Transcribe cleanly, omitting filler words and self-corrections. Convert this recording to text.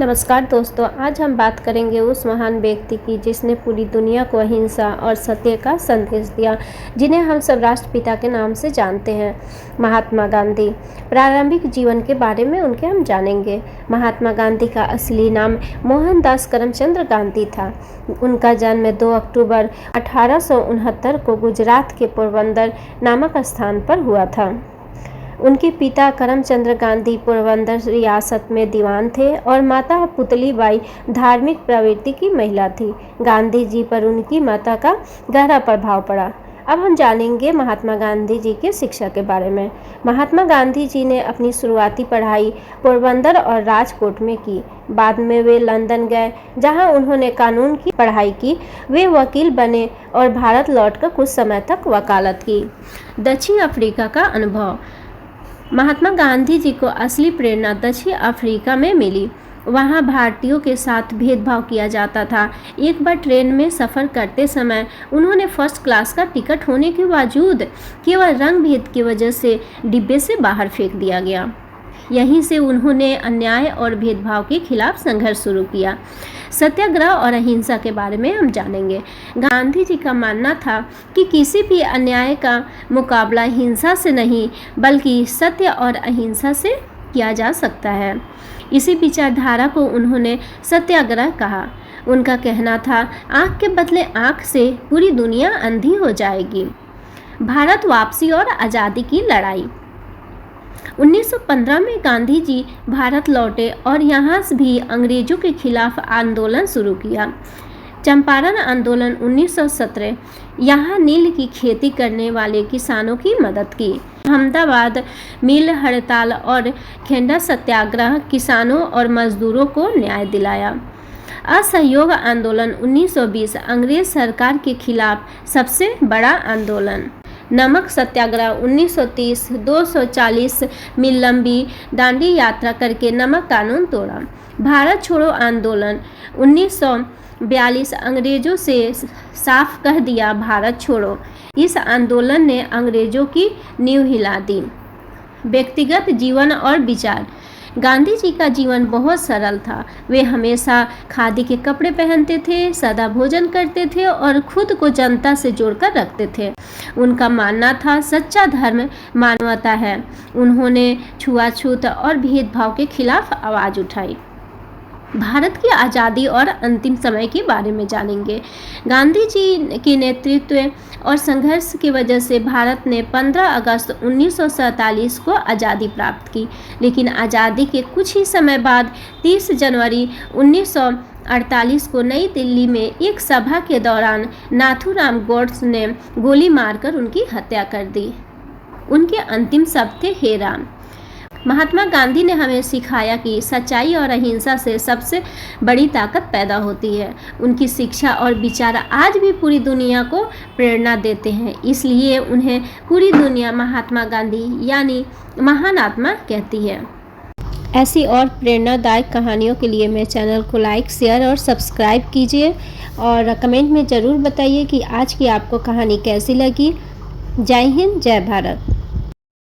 नमस्कार दोस्तों, आज हम बात करेंगे उस महान व्यक्ति की जिसने पूरी दुनिया को अहिंसा और सत्य का संदेश दिया, जिन्हें हम सब राष्ट्रपिता के नाम से जानते हैं, महात्मा गांधी। प्रारंभिक जीवन के बारे में उनके हम जानेंगे। महात्मा गांधी का असली नाम मोहनदास करमचंद गांधी था। उनका जन्म 2 अक्टूबर 1869 को गुजरात के पोरबंदर नामक स्थान पर हुआ था। उनके पिता करमचंद गांधी पोरबंदर रियासत में दीवान थे और माता पुतलीबाई धार्मिक प्रवृत्ति की महिला थी। गांधी जी पर उनकी माता का गहरा प्रभाव पड़ा। अब हम जानेंगे महात्मा गांधी जी के शिक्षा के बारे में। महात्मा गांधी जी ने अपनी शुरुआती पढ़ाई पोरबंदर और राजकोट में की। बाद में वे लंदन गए, जहां उन्होंने कानून की पढ़ाई की। वे वकील बने और भारत लौटकर कुछ समय तक वकालत की। दक्षिण अफ्रीका का अनुभव। महात्मा गांधी जी को असली प्रेरणा दक्षिण अफ्रीका में मिली। वहाँ भारतीयों के साथ भेदभाव किया जाता था। एक बार ट्रेन में सफ़र करते समय उन्होंने फर्स्ट क्लास का टिकट होने के बावजूद केवल रंग भेद की वजह से डिब्बे से बाहर फेंक दिया गया। यहीं से उन्होंने अन्याय और भेदभाव के खिलाफ संघर्ष शुरू किया। सत्याग्रह और अहिंसा के बारे में हम जानेंगे। गांधी जी का मानना था कि किसी भी अन्याय का मुकाबला हिंसा से नहीं बल्कि सत्य और अहिंसा से किया जा सकता है। इसी विचारधारा को उन्होंने सत्याग्रह कहा। उनका कहना था, आँख के बदले आँख से पूरी दुनिया अंधी हो जाएगी। भारत वापसी और आज़ादी की लड़ाई। 1915 में गांधी जी भारत लौटे और यहाँ भी अंग्रेजों के खिलाफ आंदोलन शुरू किया। चंपारण आंदोलन 1917। यहाँ नील की खेती करने वाले किसानों की मदद की। अहमदाबाद मिल हड़ताल और खेंडा सत्याग्रह किसानों और मजदूरों को न्याय दिलाया। असहयोग आंदोलन 1920 अंग्रेज सरकार के खिलाफ सबसे बड़ा आंदोलन। नमक सत्याग्रह 1930 240 मील लंबी दांडी यात्रा करके नमक कानून तोड़ा। भारत छोड़ो आंदोलन 1942 अंग्रेजों से साफ कह दिया भारत छोड़ो। इस आंदोलन ने अंग्रेजों की नींव हिला दी। व्यक्तिगत जीवन और विचार। गांधी जी का जीवन बहुत सरल था। वे हमेशा खादी के कपड़े पहनते थे, सादा भोजन करते थे और खुद को जनता से जोड़कर रखते थे। उनका मानना था सच्चा धर्म मानवता है। उन्होंने छुआछूत और भेदभाव के खिलाफ आवाज़ उठाई। भारत की आज़ादी और अंतिम समय के बारे में जानेंगे। गांधी जी के नेतृत्व और संघर्ष की वजह से भारत ने 15 अगस्त 1947 को आज़ादी प्राप्त की, लेकिन आज़ादी के कुछ ही समय बाद 30 जनवरी 1948 को नई दिल्ली में एक सभा के दौरान नाथूराम गोडसे ने गोली मारकर उनकी हत्या कर दी। उनके अंतिम शब्द थे, हे राम। महात्मा गांधी ने हमें सिखाया कि सच्चाई और अहिंसा से सबसे बड़ी ताकत पैदा होती है। उनकी शिक्षा और विचार आज भी पूरी दुनिया को प्रेरणा देते हैं, इसलिए उन्हें पूरी दुनिया महात्मा गांधी यानी महान आत्मा कहती है। ऐसी और प्रेरणादायक कहानियों के लिए मेरे चैनल को लाइक, शेयर और सब्सक्राइब कीजिए और कमेंट में ज़रूर बताइए कि आज की आपको कहानी कैसी लगी। जय हिंद, जय भारत।